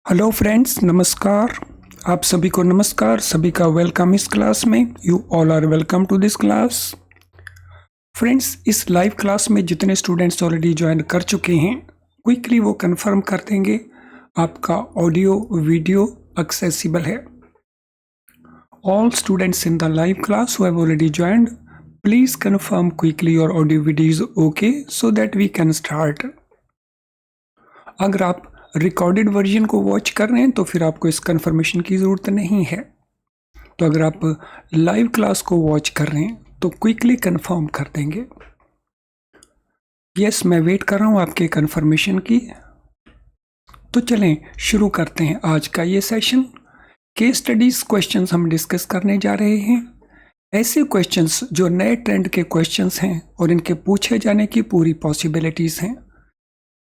Hello friends, नमस्कार। आप सभी को नमस्कार, सभी का वेलकम इस क्लास में। You all are welcome to this class. Friends, इस लाइव क्लास में जितने स्टूडेंट्स ऑलरेडी ज्वाइन कर चुके हैं, क्विकली वो कंफर्म कर देंगे आपका ऑडियो वीडियो एक्सेसिबल है। All students in the live class who have already joined, please confirm quickly your audio video is okay so that we can start. अगर आप रिकॉर्डेड वर्जन को वॉच कर रहे हैं तो फिर आपको इस कंफर्मेशन की ज़रूरत नहीं है। तो अगर आप लाइव क्लास को वॉच कर रहे हैं तो क्विकली कंफर्म कर देंगे। यस, मैं वेट कर रहा हूं आपके कंफर्मेशन की। तो चलें शुरू करते हैं आज का ये सेशन। केस स्टडीज क्वेश्चंस हम डिस्कस करने जा रहे हैं। ऐसे क्वेश्चंस जो नए ट्रेंड के क्वेश्चंस हैं और इनके पूछे जाने की पूरी पॉसिबिलिटीज़ हैं।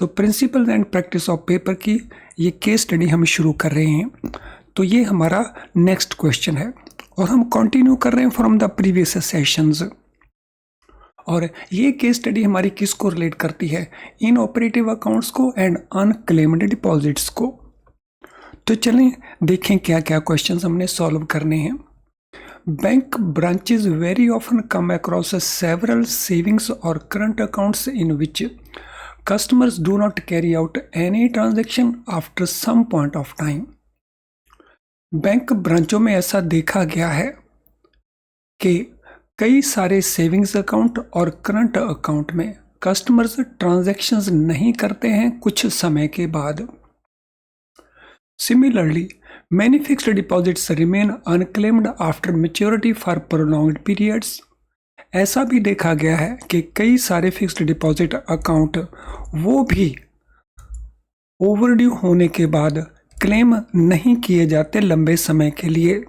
तो principle and practice of paper की ये केस स्टडी हम शुरू कर रहे हैं। तो ये हमारा नेक्स्ट क्वेश्चन है और हम कंटिन्यू कर रहे हैं फ्रॉम द प्रीवियस सेशंस। और ये केस स्टडी हमारी किसको रिलेट करती है? इन ऑपरेटिव अकाउंट्स को एंड अनक्लेम्ड डिपॉजिट्स को। तो चलें देखें क्या क्या क्वेश्चंस हमने सॉल्व करने हैं। Bank branches very often come across several savings और current accounts in which customers do not carry out any transaction after some point of time। Bank ब्रांचों में ऐसा देखा गया है कि कई सारे सेविंग्स अकाउंट और करंट अकाउंट में कस्टमर्स ट्रांजैक्शंस नहीं करते हैं कुछ समय के बाद। Similarly many fixed deposits remain unclaimed after maturity for prolonged periods। ऐसा भी देखा गया है कि कई सारे फिक्स्ड डिपॉजिट अकाउंट वो भी ओवरड्यू होने के बाद क्लेम नहीं किए जाते लंबे समय के लिए।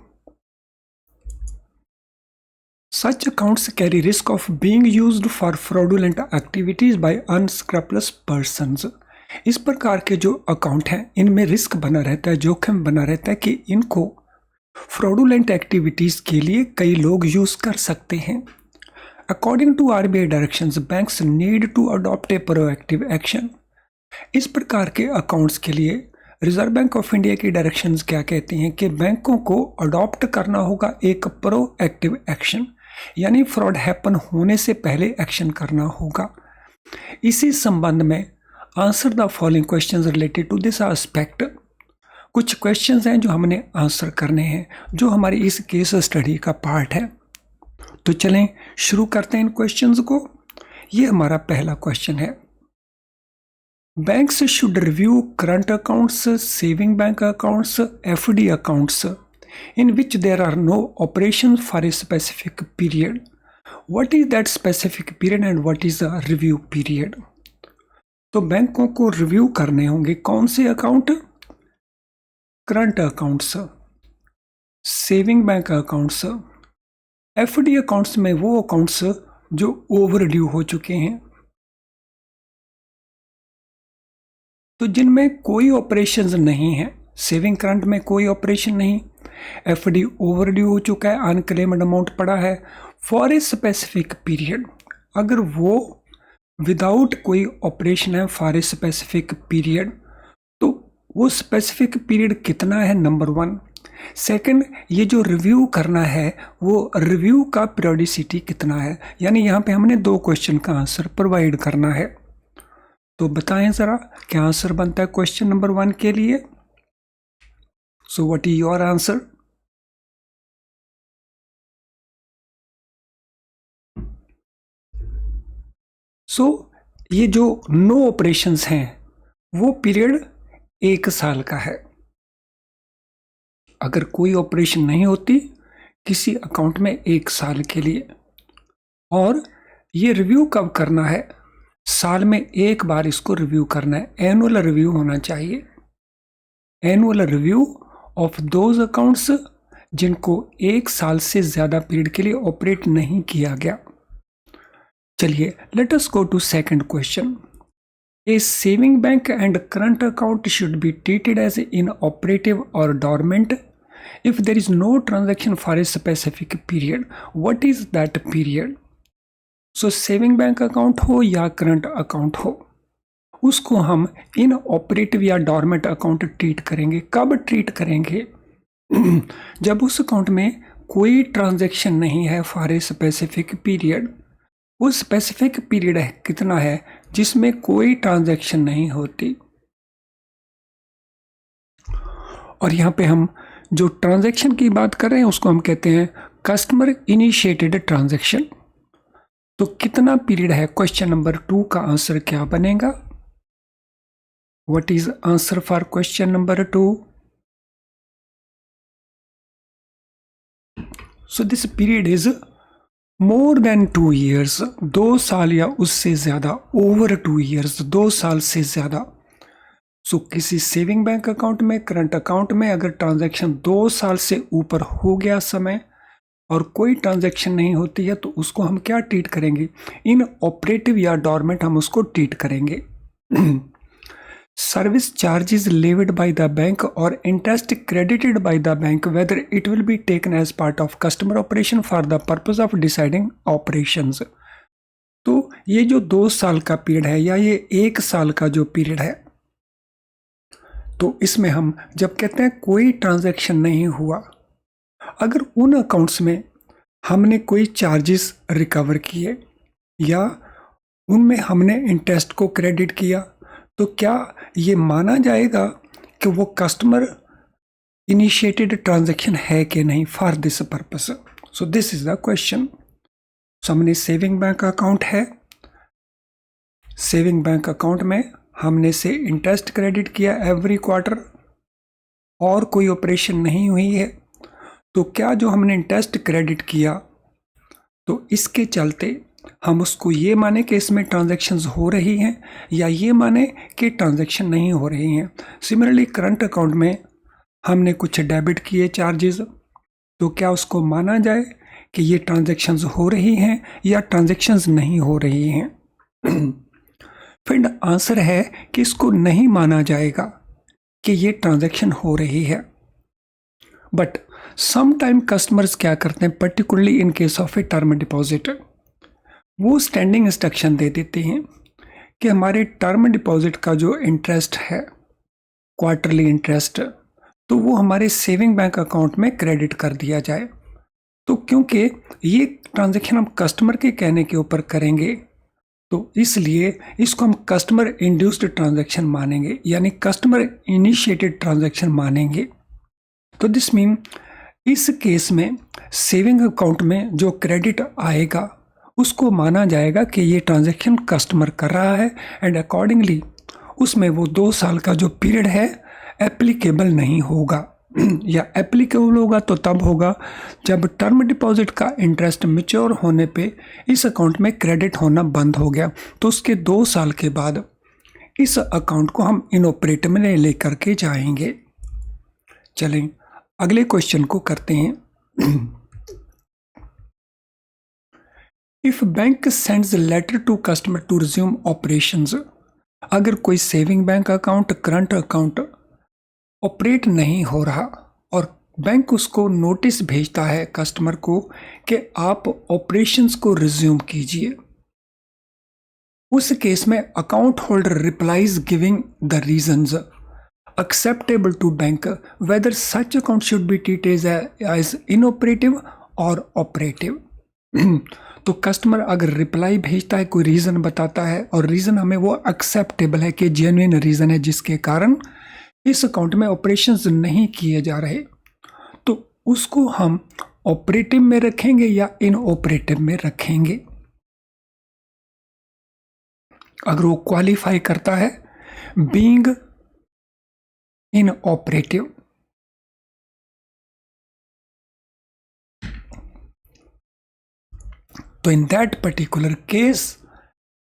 Such accounts carry risk of being used for fraudulent activities by unscrupulous persons. इस प्रकार के जो अकाउंट हैं इनमें रिस्क बना रहता है, जोखिम बना रहता है कि इनको फ्रॉडुलेंट एक्टिविटीज के लिए कई लोग यूज कर सकते हैं। According to RBI directions, banks need to adopt a proactive action। इस प्रकार के अकाउंट्स के लिए रिजर्व बैंक ऑफ इंडिया की डायरेक्शंस क्या कहती हैं कि बैंकों को अडॉप्ट करना होगा एक प्रोएक्टिव एक्शन, यानी फ्रॉड हैपन होने से पहले एक्शन करना होगा। इसी संबंध में answer the following questions related to this aspect. कुछ क्वेश्चंस हैं जो हमने आंसर करने हैं, जो हमारी इस केस स्टडी का पार्ट है। तो चलें शुरू करते हैं इन क्वेश्चंस को। ये हमारा पहला क्वेश्चन है, banks should review current accounts, saving bank accounts, FD accounts in which there are no operation for a specific period. What is that specific period and what is the review period? तो बैंकों को review करने होंगे कौन से account? Current accounts, saving bank accounts, FD accounts में वो accounts जो ओवरड्यू हो चुके हैं, तो जिनमें कोई ऑपरेशंस नहीं है। सेविंग करंट में कोई ऑपरेशन नहीं, एफडी ओवरड्यू हो चुका है, अनक्लेम्ड अमाउंट पड़ा है फॉर ए स्पेसिफिक पीरियड। अगर वो विदाउट कोई ऑपरेशन है फॉर ए स्पेसिफिक पीरियड, तो वो स्पेसिफिक पीरियड कितना है? नंबर 1। सेकंड, ये जो रिव्यू करना है वो रिव्यू का पीरियोडिसिटी कितना है, यानी यहाँ पे हमने 2 क्वेश्चन का आंसर प्रोवाइड करना है। तो बताएं जरा क्या आंसर बनता है क्वेश्चन नंबर 1 के लिए। So what is your answer? So ये जो नो ऑपरेशंस हैं वो पीरियड 1 साल का है। अगर कोई ऑपरेशन नहीं होती किसी अकाउंट में 1 साल के लिए, और ये रिव्यू कब करना है? साल में एक बार इसको रिव्यू करना है, एनुअल रिव्यू होना चाहिए। Annual review of those accounts जिनको 1 साल से ज़्यादा पीरियड के लिए ऑपरेट नहीं किया गया। चलिए let us go to second question. A saving bank and current account should be treated as inoperative और dormant if there is no transaction for a specific period। what is that period? so saving bank account हो या current account हो, उसको हम इन operative या dormant account treat करेंगे। कब treat करेंगे? जब उस अकाउंट में कोई ट्रांजैक्शन नहीं है फॉर ए स्पेसिफिक पीरियड। वो स्पेसिफिक पीरियड है कितना है जिसमें कोई ट्रांजैक्शन नहीं होती। और यहाँ पे हम जो ट्रांजैक्शन की बात कर रहे हैं उसको हम कहते हैं कस्टमर इनिशिएटेड ट्रांजैक्शन। तो कितना पीरियड है? क्वेश्चन नंबर 2 का आंसर क्या बनेगा? What is answer for question number 2? So this period is more than 2 years, 2 साल या उससे ज्यादा। ओवर 2 years, 2 साल से ज्यादा। सो किसी सेविंग बैंक अकाउंट में, करंट अकाउंट में अगर ट्रांजैक्शन 2 साल से ऊपर हो गया समय और कोई ट्रांजैक्शन नहीं होती है तो उसको हम क्या ट्रीट करेंगे? इन ऑपरेटिव या डॉर्मेंट हम उसको ट्रीट करेंगे। Service charges levied by the bank और interest credited by the bank whether it will be taken as part of customer operation for the purpose of deciding operations. तो ये जो 2 साल का पीरियड है या ये 1 साल का जो पीरियड है, तो इसमें हम जब कहते हैं कोई ट्रांजैक्शन नहीं हुआ, अगर उन अकाउंट्स में हमने कोई चार्जेस रिकवर किए या उनमें हमने इंटरेस्ट को क्रेडिट किया, तो क्या ये माना जाएगा कि वो कस्टमर इनिशिएटेड ट्रांजैक्शन है कि नहीं for this purpose? So this is the question. हमने सेविंग बैंक अकाउंट है, सेविंग बैंक अकाउंट में हमने से इंटरेस्ट क्रेडिट किया एवरी क्वार्टर और कोई ऑपरेशन नहीं हुई है, तो क्या जो हमने इंटरेस्ट क्रेडिट किया तो इसके चलते हम उसको ये माने कि इसमें ट्रांजैक्शंस हो रही हैं या ये माने कि ट्रांजैक्शन नहीं हो रही हैं। सिमिलरली करंट अकाउंट में हमने कुछ डेबिट किए चार्जेस, तो क्या उसको माना जाए कि ये ट्रांजैक्शंस हो रही हैं या ट्रांजैक्शंस नहीं हो रही हैं? फिर आंसर है कि इसको नहीं माना जाएगा कि ये ट्रांजैक्शन हो रही है। बट सम टाइम कस्टमर्स क्या करते हैं, particularly in case of a term deposit, वो स्टैंडिंग इंस्ट्रक्शन दे देते हैं कि हमारे टर्म डिपॉजिट का जो इंटरेस्ट है, क्वार्टरली इंटरेस्ट, तो वो हमारे सेविंग बैंक अकाउंट में क्रेडिट कर दिया जाए। तो क्योंकि ये ट्रांजैक्शन हम कस्टमर के कहने के ऊपर करेंगे, तो इसलिए इसको हम कस्टमर इंड्यूस्ड ट्रांजैक्शन मानेंगे, यानी कस्टमर इनिशिएटेड ट्रांजैक्शन मानेंगे। तो दिस मीन इस केस में सेविंग अकाउंट में जो क्रेडिट आएगा उसको माना जाएगा कि ये ट्रांजैक्शन कस्टमर कर रहा है एंड अकॉर्डिंगली उसमें वो 2 साल का जो पीरियड है एप्लीकेबल नहीं होगा। या एप्लीकेबल होगा तो तब होगा जब टर्म डिपॉजिट का इंटरेस्ट मैच्योर होने पे इस अकाउंट में क्रेडिट होना बंद हो गया, तो उसके 2 साल के बाद इस अकाउंट को हम इनऑपरेटिव में लेकर के जाएंगे। चलें अगले क्वेश्चन को करते हैं। If bank sends letter to customer to resume operations, अगर कोई saving bank account, current account operate नहीं हो रहा और बैंक उसको नोटिस भेजता है कस्टमर को कि आप ऑपरेशंस को रिज्यूम कीजिए, उस केस में account holder replies giving the reasons acceptable to bank whether such account should be treated as inoperative or operative। तो कस्टमर अगर रिप्लाई भेजता है, कोई रीज़न बताता है और रीज़न हमें वो एक्सेप्टेबल है कि जेन्युइन रीज़न है जिसके कारण इस अकाउंट में ऑपरेशंस नहीं किए जा रहे, तो उसको हम ऑपरेटिव में रखेंगे या इनऑपरेटिव में रखेंगे। अगर वो क्वालिफाई करता है बीइंग inoperative, तो in that particular case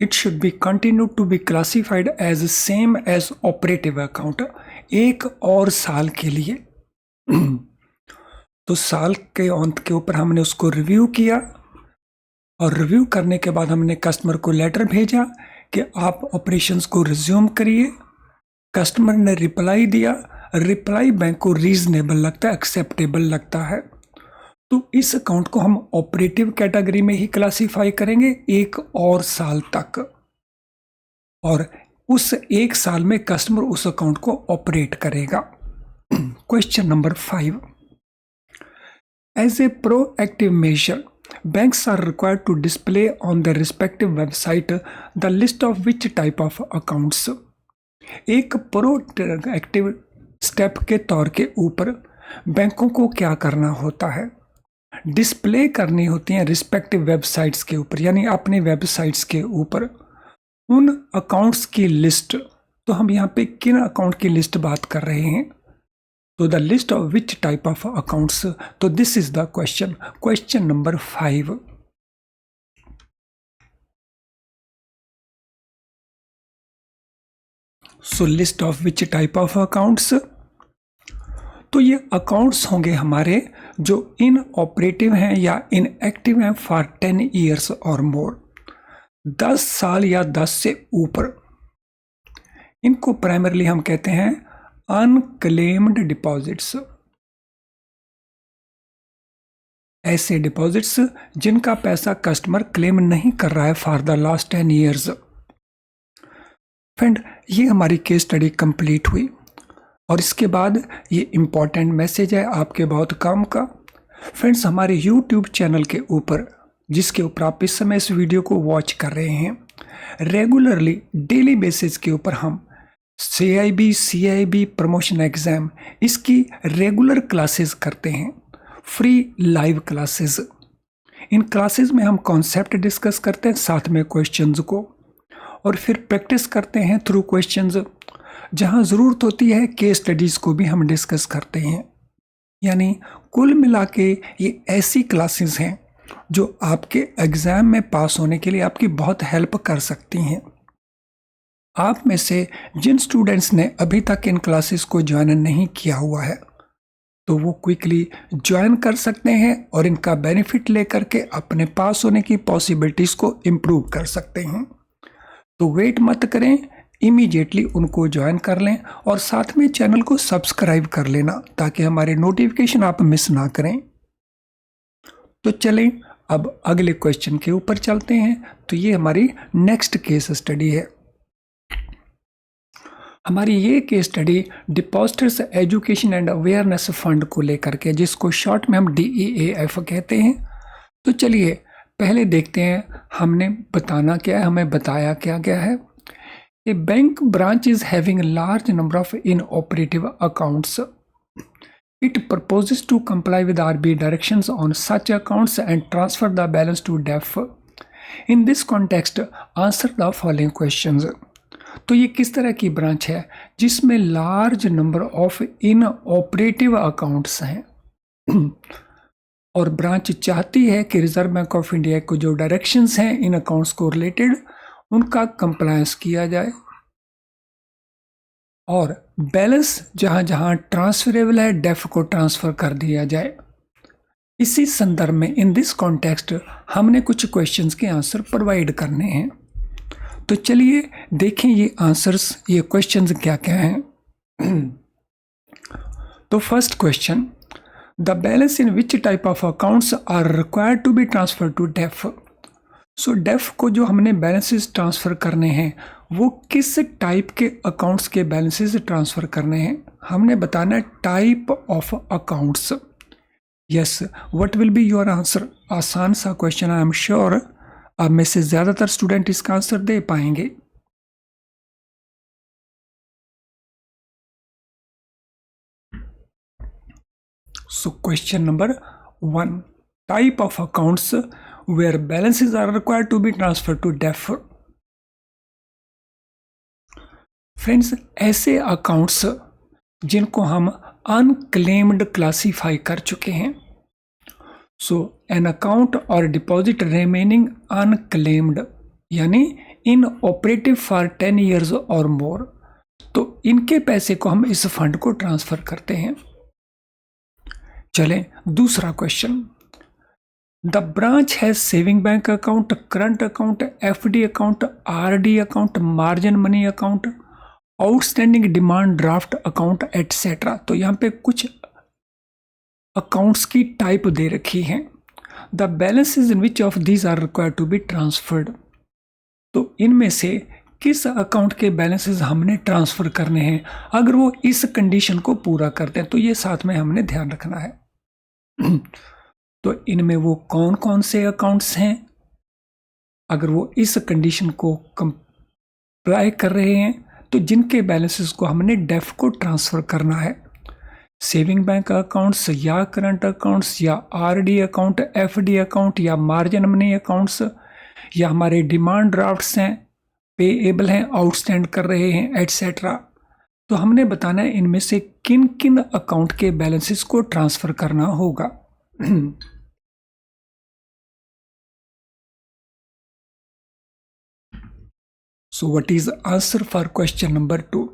it should be continued to be classified as same as operative account 1 और साल के लिए। तो साल के अंत के ऊपर हमने उसको रिव्यू किया और रिव्यू करने के बाद हमने कस्टमर को लेटर भेजा कि आप ऑपरेशंस को रिज्यूम करिए। कस्टमर ने रिप्लाई दिया, रिप्लाई बैंक को रीजनेबल लगता है, एक्सेप्टेबल लगता है, तो इस अकाउंट को हम ऑपरेटिव कैटेगरी में ही क्लासीफाई करेंगे 1 और साल तक। और उस एक साल में कस्टमर उस अकाउंट को ऑपरेट करेगा। Question number 5, as a proactive measure banks are required to display on their respective website the list of which type of accounts। एक प्रोएक्टिव स्टेप के तौर के ऊपर बैंकों को क्या करना होता है, डिस्प्ले करनी होती हैं रिस्पेक्टिव वेबसाइट्स के ऊपर, यानी अपने वेबसाइट्स के ऊपर उन अकाउंट्स की लिस्ट। तो हम यहाँ पे किन अकाउंट की लिस्ट बात कर रहे हैं, तो the list of which type of accounts. तो this is the question, question number 5। So list of which type of accounts, तो ये अकाउंट्स होंगे हमारे जो इन ऑपरेटिव हैं या इन एक्टिव हैं फॉर 10 ईयर्स और मोर, 10 साल या 10 से ऊपर। इनको प्राइमरली हम कहते हैं अनक्लेम्ड डिपॉजिट्स, ऐसे डिपॉजिट्स जिनका पैसा कस्टमर क्लेम नहीं कर रहा है for the last 10 years. Friend, ये हमारी केस स्टडी कंप्लीट हुई और इसके बाद ये इम्पॉर्टेंट मैसेज है आपके बहुत काम का। फ्रेंड्स, हमारे यूट्यूब चैनल के ऊपर, जिसके ऊपर आप इस समय इस वीडियो को वॉच कर रहे हैं, रेगुलरली डेली बेसिस के ऊपर हम CIB प्रमोशन एग्ज़ाम इसकी रेगुलर क्लासेस करते हैं, फ्री लाइव क्लासेस। इन क्लासेस में हम कॉन्सेप्ट डिस्कस करते हैं साथ में क्वेश्चंस को, और फिर प्रैक्टिस करते हैं थ्रू क्वेश्चंस। जहां ज़रूरत होती है केस स्टडीज़ को भी हम डिस्कस करते हैं। यानी कुल मिला के ये ऐसी क्लासेस हैं जो आपके एग्ज़ाम में पास होने के लिए आपकी बहुत हेल्प कर सकती हैं। आप में से जिन स्टूडेंट्स ने अभी तक इन क्लासेस को ज्वाइन नहीं किया हुआ है, तो वो क्विकली ज्वाइन कर सकते हैं और इनका बेनिफिट लेकर के अपने पास होने की पॉसिबिलिटीज़ को इम्प्रूव कर सकते हैं। तो वेट मत करें, इमीडिएटली उनको ज्वाइन कर लें और साथ में चैनल को सब्सक्राइब कर लेना ताकि हमारे नोटिफिकेशन आप मिस ना करें। तो चलें अब अगले क्वेश्चन के ऊपर चलते हैं। तो ये हमारी नेक्स्ट केस स्टडी है। हमारी ये case study depositors education and awareness fund को लेकर के, जिसको शॉर्ट में हम DEAF कहते हैं। तो चलिए पहले देखते हैं हमने बताना क्या है, हमें बताया क्या गया है। A bank branch is having large number of inoperative accounts. It proposes to comply with RBI directions on such accounts and transfer the balance to DEF. In this context, answer the following questions. तो ये किस तरह की branch है जिसमें large number of inoperative accounts हैं और branch चाहती है कि रिजर्व बैंक ऑफ इंडिया को जो डायरेक्शंस हैं इन अकाउंट्स को रिलेटेड उनका कंप्लायंस किया जाए और बैलेंस जहां जहां ट्रांसफरेबल है डेफ को ट्रांसफर कर दिया जाए। इसी संदर्भ में इन दिस कॉन्टेक्स्ट हमने कुछ क्वेश्चंस के आंसर प्रोवाइड करने हैं। तो चलिए देखें ये आंसर्स, ये क्वेश्चंस क्या क्या हैं। तो first question, the balance in which type of accounts are required to be transfer to DEAF. So DEAF को जो हमने बैलेंसेस ट्रांसफ़र करने हैं वो किस टाइप के अकाउंट्स के बैलेंसेस ट्रांसफ़र करने हैं, हमने बताना है type of accounts. Yes, what will be your answer. आसान सा क्वेश्चन, आई एम श्योर आप में से ज़्यादातर स्टूडेंट इसका आंसर दे पाएंगे। So question number 1, type of accounts where balances are required to be transferred to DEF. Friends, ऐसे accounts जिनको हम अनक्लेम्ड क्लासीफाई कर चुके हैं। सो एन अकाउंट और डिपॉजिट रिमेनिंग अनक्लेम्ड यानी इन ऑपरेटिव फॉर 10 ईयर्स और मोर, तो इनके पैसे को हम इस फंड को ट्रांसफर करते हैं। चलें दूसरा question, the branch has saving bank account, current account, FD account, RD account, margin money account, outstanding demand draft account etcetera. तो यहाँ पे कुछ अकाउंट्स की टाइप दे रखी हैं। The balances in which of these are required to be transferred. तो इनमें से किस अकाउंट के बैलेंसेस हमने ट्रांसफ़र करने हैं, अगर वो इस कंडीशन को पूरा करते हैं, तो ये साथ में हमने ध्यान रखना है। तो इनमें वो कौन कौन से अकाउंट्स हैं, अगर वो इस कंडीशन को कंप्लाई कर रहे हैं, तो जिनके बैलेंसेस को हमने डेफ को ट्रांसफ़र करना है। सेविंग बैंक अकाउंट्स या करंट अकाउंट्स या आरडी अकाउंट, एफडी अकाउंट या मार्जिन मनी अकाउंट्स, या हमारे डिमांड ड्राफ्ट्स हैं, पेएबल हैं, आउटस्टैंड कर रहे हैं, एटसेट्रा। तो हमने बताना है इनमें से किन किन अकाउंट के बैलेंसेस को ट्रांसफ़र करना होगा। So what is answer for question number 2?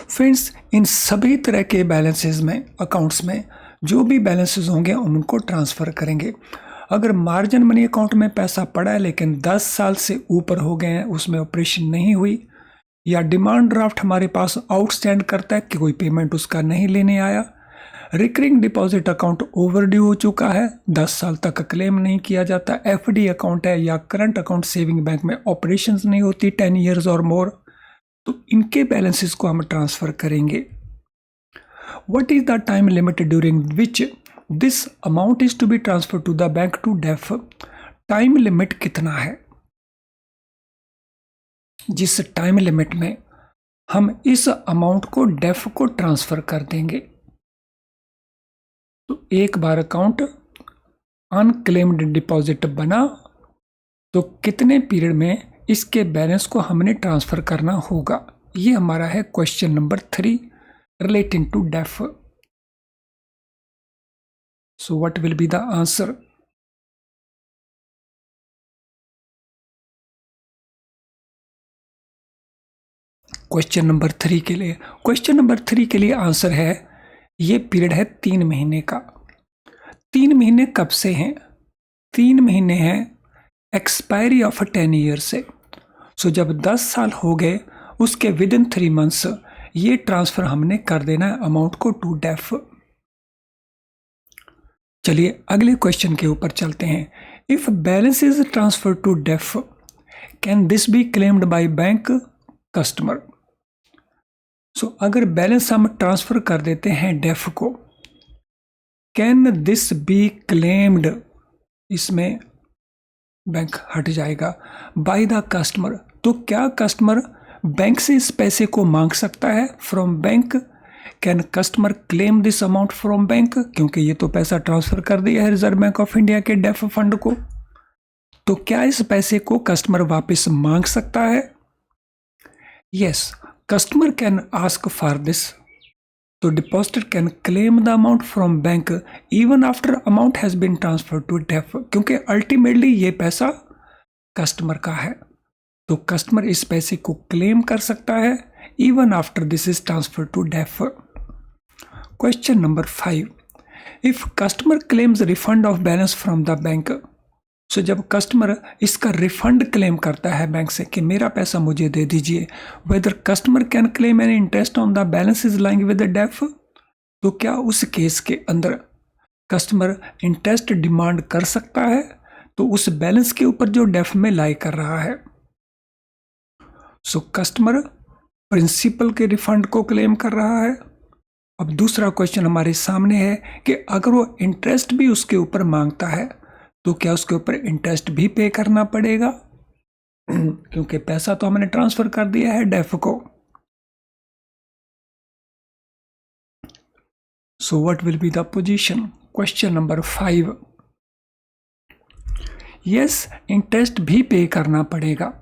Friends, इन सभी तरह के बैलेंसेस में, अकाउंट्स में जो भी बैलेंसेस होंगे उनको ट्रांसफ़र करेंगे। अगर मार्जिन मनी अकाउंट में पैसा पड़ा है लेकिन 10 साल से ऊपर हो गए हैं, उसमें ऑपरेशन नहीं हुई, या डिमांड ड्राफ्ट हमारे पास आउटस्टैंड करता है कि कोई पेमेंट उसका नहीं लेने आया, रिकरिंग डिपॉजिट अकाउंट ओवरड्यू हो चुका है, 10 साल तक क्लेम नहीं किया जाता, एफडी अकाउंट है या करंट अकाउंट सेविंग बैंक में ऑपरेशंस नहीं होती 10 ईयर्स और मोर, तो इनके बैलेंसेस को हम ट्रांसफ़र करेंगे। What is the time limit during which this amount is to be transfer to the bank to DEAF? Time limit कितना है जिस टाइम लिमिट में हम इस अमाउंट को डेफ को ट्रांसफर कर देंगे? तो एक बार अकाउंट अनक्लेम्ड डिपॉजिट बना तो कितने पीरियड में इसके बैलेंस को हमने ट्रांसफर करना होगा? ये हमारा है question number 3 relating to DEAF. So what will be the answer? Question number 3 के लिए, क्वेश्चन नंबर 3 के लिए आंसर है, ये पीरियड है 3 महीने का। 3 महीने कब से हैं? 3 महीने हैं एक्सपायरी ऑफ 10 ईयर से। सो जब 10 साल हो गए उसके विद इन 3 मंथ्स ये ट्रांसफर हमने कर देना है अमाउंट को टू डेफ। चलिए अगले क्वेश्चन के ऊपर चलते हैं। If balance is transfer to DEAF, can this be claimed by bank customer? So अगर बैलेंस हम ट्रांसफर कर देते हैं डेफ को, कैन दिस बी क्लेम्ड, इसमें बैंक हट जाएगा, बाय द कस्टमर, तो क्या कस्टमर बैंक से इस पैसे को मांग सकता है from bank? Can customer claim this amount from bank? क्योंकि ये तो पैसा ट्रांसफर कर दिया है रिजर्व बैंक ऑफ इंडिया के डेफ फंड को, तो क्या इस पैसे को कस्टमर वापस मांग सकता है? Yes, customer can ask for this. तो depositor can claim the amount from bank even after amount has been transfer to DEAF, क्योंकि अल्टीमेटली ये पैसा कस्टमर का है, तो कस्टमर इस पैसे को क्लेम कर सकता है even after this is transfer to DEAF. Question number 5, if customer claims refund of balance from the bank, so जब कस्टमर इसका रिफंड क्लेम करता है बैंक से कि मेरा पैसा मुझे दे दीजिए, whether customer can claim an interest on the balance is lying with the DEAF, तो क्या उस केस के अंदर कस्टमर इंटरेस्ट डिमांड कर सकता है तो उस बैलेंस के ऊपर जो डेफ में लाई कर रहा है? सो कस्टमर प्रिंसिपल के रिफंड को क्लेम कर रहा है। अब दूसरा क्वेश्चन हमारे सामने है कि अगर वो इंटरेस्ट भी उसके ऊपर मांगता है तो क्या उसके ऊपर इंटरेस्ट भी पे करना पड़ेगा? क्योंकि पैसा तो हमने ट्रांसफर कर दिया है डेफ को। सो what will be the position? Question number 5, yes, interest भी पे करना पड़ेगा,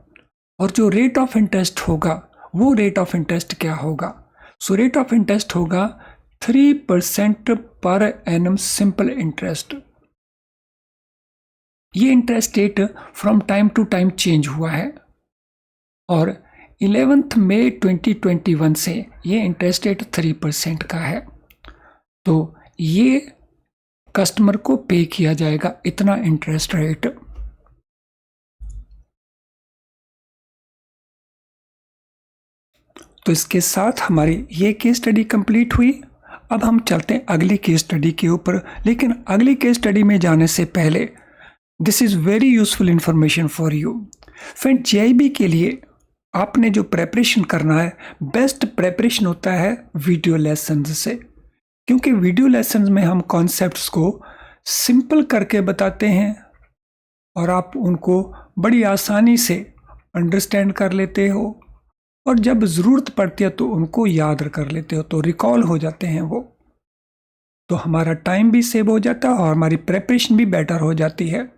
और जो रेट ऑफ इंटरेस्ट होगा वो रेट ऑफ इंटरेस्ट क्या होगा? सो रेट ऑफ इंटरेस्ट होगा 3% पर एनम सिंपल इंटरेस्ट। ये interest rate from time to time change हुआ है, और 11 मई 2021 से ये इंटरेस्ट रेट 3% का है, तो ये कस्टमर को पे किया जाएगा इतना इंटरेस्ट रेट। तो इसके साथ हमारी ये केस स्टडी कंप्लीट हुई। अब हम चलते हैं अगली केस स्टडी के ऊपर, लेकिन अगली केस स्टडी में जाने से पहले this is very useful information for you friend. GIB के लिए आपने जो प्रेपरेशन करना है, बेस्ट प्रेपरेशन होता है वीडियो लेसन्स से, क्योंकि वीडियो लेसन्स में हम कॉन्सेप्ट्स को सिंपल करके बताते हैं और आप उनको बड़ी आसानी से अंडरस्टैंड कर लेते हो और जब ज़रूरत पड़ती है तो उनको याद कर लेते हो, तो रिकॉल हो जाते हैं वो। तो हमारा टाइम भी सेव हो जाता है और हमारी प्रेपरेशन भी बेटर हो जाती है।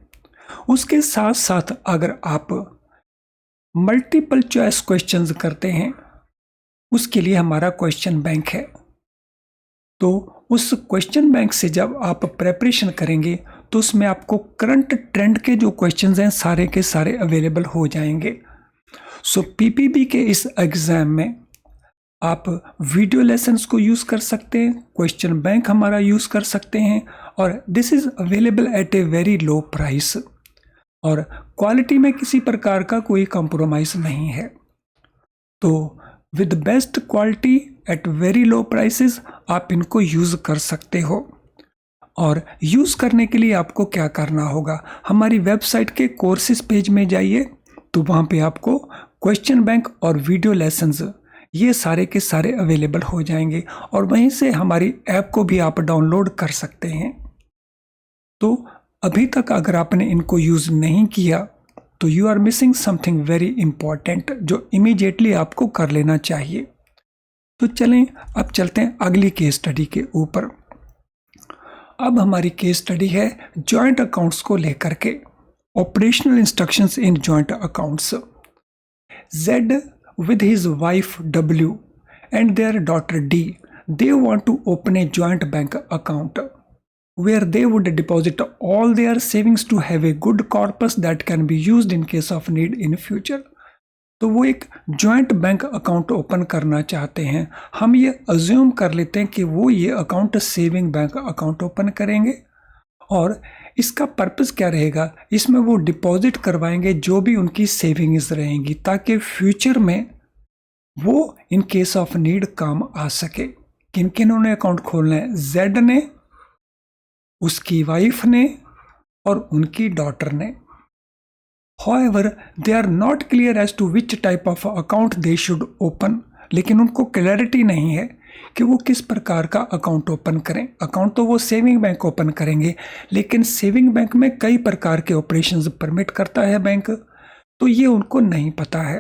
उसके साथ साथ अगर आप मल्टीपल चॉइस क्वेश्चंस करते हैं, उसके लिए हमारा क्वेश्चन बैंक है। तो उस क्वेश्चन बैंक से जब आप प्रेपरेशन करेंगे तो उसमें आपको करंट ट्रेंड के जो क्वेश्चंस हैं सारे के सारे अवेलेबल हो जाएंगे। सो पीपीबी के इस एग्ज़ाम में आप वीडियो लेसन्स को यूज़ कर सकते हैं, क्वेश्चन बैंक हमारा यूज़ कर सकते हैं और this is available at a very low price और क्वालिटी में किसी प्रकार का कोई कॉम्प्रोमाइज़ नहीं है। तो with best quality at very low prices आप इनको यूज़ कर सकते हो। और यूज़ करने के लिए आपको क्या करना होगा, हमारी वेबसाइट के कोर्सेज पेज में जाइए, तो वहाँ पे आपको क्वेश्चन बैंक और वीडियो लेसन्स ये सारे के सारे अवेलेबल हो जाएंगे और वहीं से हमारी ऐप को भी आप डाउनलोड कर सकते हैं। तो अभी तक अगर आपने इनको यूज़ नहीं किया तो you are missing something very important जो इमीडिएटली आपको कर लेना चाहिए। तो चलें अब चलते हैं अगली केस स्टडी के ऊपर। अब हमारी केस स्टडी है जॉइंट अकाउंट्स को लेकर के, operational instructions in joint accounts. Z with his wife W and their daughter D, they want to open a joint bank account where they would deposit all their savings to have a good corpus that can be used in case of need in future। तो वो एक joint bank account open करना चाहते हैं। हम ये assume कर लेते हैं कि वो ये account saving bank account open करेंगे और इसका पर्पस क्या रहेगा, इसमें वो डिपॉजिट करवाएंगे जो भी उनकी सेविंग्स रहेंगी ताकि फ्यूचर में वो इन केस ऑफ नीड काम आ सके। किन किन ने अकाउंट खोलना है, जेड ने, उसकी वाइफ ने और उनकी डॉटर ने। However, they are not clear as to which type of account they should open, लेकिन उनको क्लैरिटी नहीं है कि वो किस प्रकार का अकाउंट ओपन करें। अकाउंट तो वो सेविंग बैंक ओपन करेंगे, लेकिन सेविंग बैंक में कई प्रकार के ऑपरेशंस परमिट करता है बैंक, तो ये उनको नहीं पता है।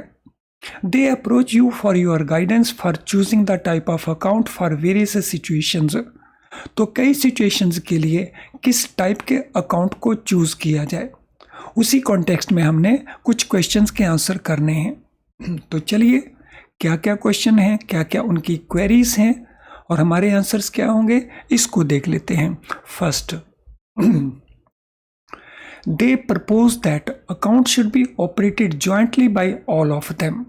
They approach you for your guidance for choosing the type of account for various situations। तो कई सिचुएशंस के लिए किस टाइप के अकाउंट को चूज किया जाए, उसी कॉन्टेक्स्ट में हमने कुछ क्वेश्चंस के आंसर करने हैं। तो चलिए क्या क्या क्वेश्चन हैं, क्या क्या उनकी क्वेरीज हैं और हमारे आंसर्स क्या होंगे, इसको देख लेते हैं। First, they propose that account should be operated jointly by all of them,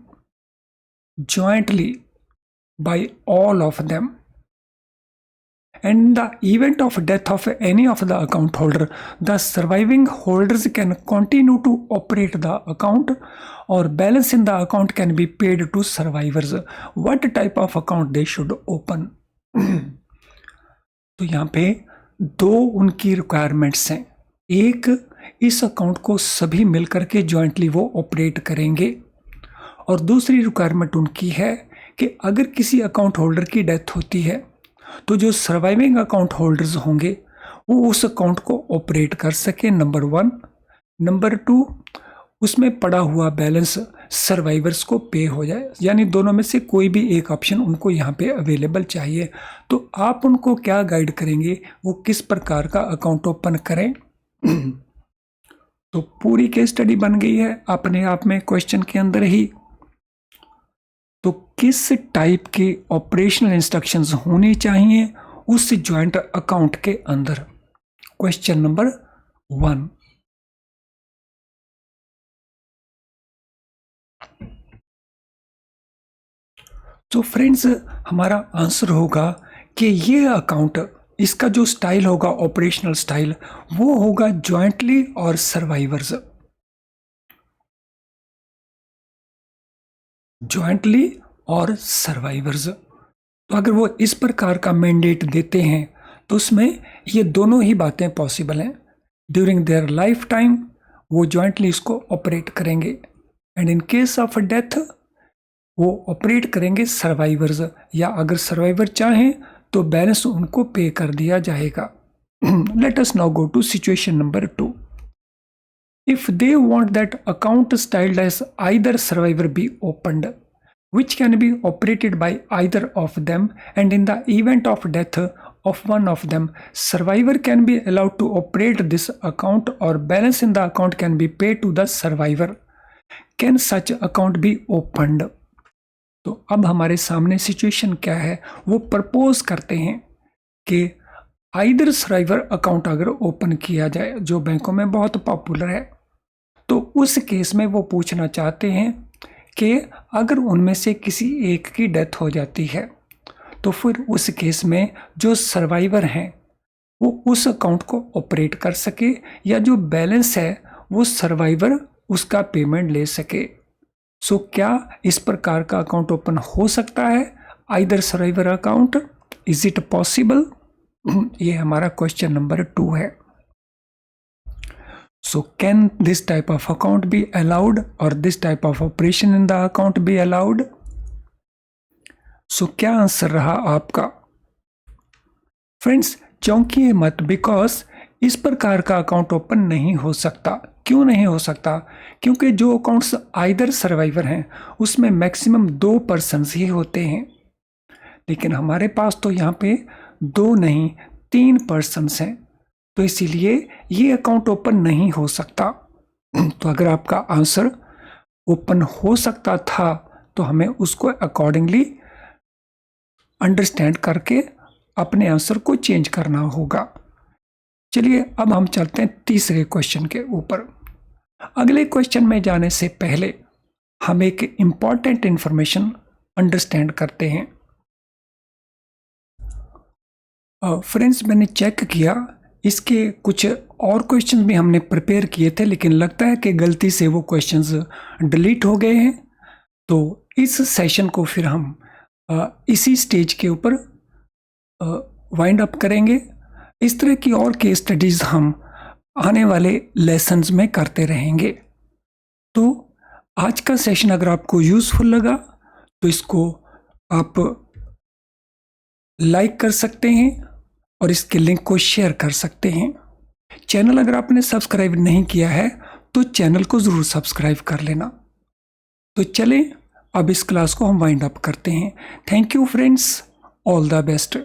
jointly by all of them, and in the event of death of any of the account holder, the surviving holders can continue to operate the account or balance in the account can be paid to survivors। What type of account they should open? तो यहाँ पे दो उनकी requirements हैं। एक, इस account को सभी मिलकर के जॉइंटली वो ऑपरेट करेंगे और दूसरी रिक्वायरमेंट उनकी है कि अगर किसी अकाउंट होल्डर की डेथ होती है तो जो सर्वाइविंग अकाउंट होल्डर्स होंगे वो उस अकाउंट को ऑपरेट कर सके, नंबर 1। नंबर 2, उसमें पड़ा हुआ बैलेंस सर्वाइवर्स को पे हो जाए, यानी दोनों में से कोई भी एक ऑप्शन उनको यहाँ पे अवेलेबल चाहिए। तो आप उनको क्या गाइड करेंगे, वो किस प्रकार का अकाउंट ओपन करें। तो पूरी केस स्टडी बन गई है अपने आप में क्वेश्चन के अंदर ही। तो किस टाइप के ऑपरेशनल इंस्ट्रक्शंस होनी चाहिए उस जॉइंट अकाउंट के अंदर, क्वेश्चन नंबर 1। तो फ्रेंड्स हमारा आंसर होगा कि ये अकाउंट, इसका जो स्टाइल होगा ऑपरेशनल स्टाइल, वो होगा जॉइंटली और सर्वाइवर्स, जॉइंटली और सर्वाइवर्स। तो अगर वो इस प्रकार का मैंडेट देते हैं तो उसमें ये दोनों ही बातें पॉसिबल हैं। ड्यूरिंग देयर लाइफ टाइम वो जॉइंटली इसको ऑपरेट करेंगे and in case of death वो ऑपरेट करेंगे सर्वाइवर्स, या अगर सर्वाइवर चाहें तो बैलेंस उनको पे कर दिया जाएगा। Let us now go to situation number 2। If they want that account styled as either survivor be opened, which can be operated by either of them, and in the event of death of one of them, survivor can be allowed to operate this account or balance in the account can be paid to the survivor. Can such account be opened? तो अब हमारे सामने situation क्या है, वो propose करते हैं कि आइदर सर्वाइवर अकाउंट अगर ओपन किया जाए, जो बैंकों में बहुत पॉपुलर है, तो उस केस में वो पूछना चाहते हैं कि अगर उनमें से किसी एक की डेथ हो जाती है तो फिर उस केस में जो सर्वाइवर हैं वो उस अकाउंट को ऑपरेट कर सके, या जो बैलेंस है वो सर्वाइवर उसका पेमेंट ले सके। सो क्या इस प्रकार का अकाउंट ओपन हो सकता है, either survivor account, is it possible? ये हमारा क्वेश्चन नंबर 2 है। So can this type of account be allowed, or this type of operation in the account be allowed? So क्या आंसर रहा आपका? फ्रेंड्स, चौंकिए मत, बिकॉज इस प्रकार का अकाउंट ओपन नहीं हो सकता। क्यों नहीं हो सकता? क्योंकि जो अकाउंट्स आइदर सर्वाइवर हैं उसमें मैक्सिमम 2 पर्सन्स ही होते हैं, लेकिन हमारे पास तो यहाँ पे 2 नहीं 3 पर्सन्स हैं, तो इसीलिए ये अकाउंट ओपन नहीं हो सकता। तो अगर आपका आंसर ओपन हो सकता था तो हमें उसको अकॉर्डिंगली अंडरस्टैंड करके अपने आंसर को चेंज करना होगा। चलिए अब हम चलते हैं तीसरे क्वेश्चन के ऊपर। अगले क्वेश्चन में जाने से पहले हम एक इम्पॉर्टेंट इंफॉर्मेशन अंडरस्टैंड करते हैं। फ्रेंड्स, मैंने चेक किया, इसके कुछ और क्वेश्चंस भी हमने प्रिपेयर किए थे, लेकिन लगता है कि गलती से वो क्वेश्चंस डिलीट हो गए हैं। तो इस सेशन को फिर हम इसी स्टेज के ऊपर वाइंड अप करेंगे। इस तरह की और केस स्टडीज़ हम आने वाले लेसन्स में करते रहेंगे। तो आज का सेशन अगर आपको यूज़फुल लगा तो इसको आप लाइक कर सकते हैं और इसके लिंक को शेयर कर सकते हैं। चैनल अगर आपने सब्सक्राइब नहीं किया है तो चैनल को ज़रूर सब्सक्राइब कर लेना। तो चलें अब इस क्लास को हम वाइंड अप करते हैं। Thank you friends, all the best.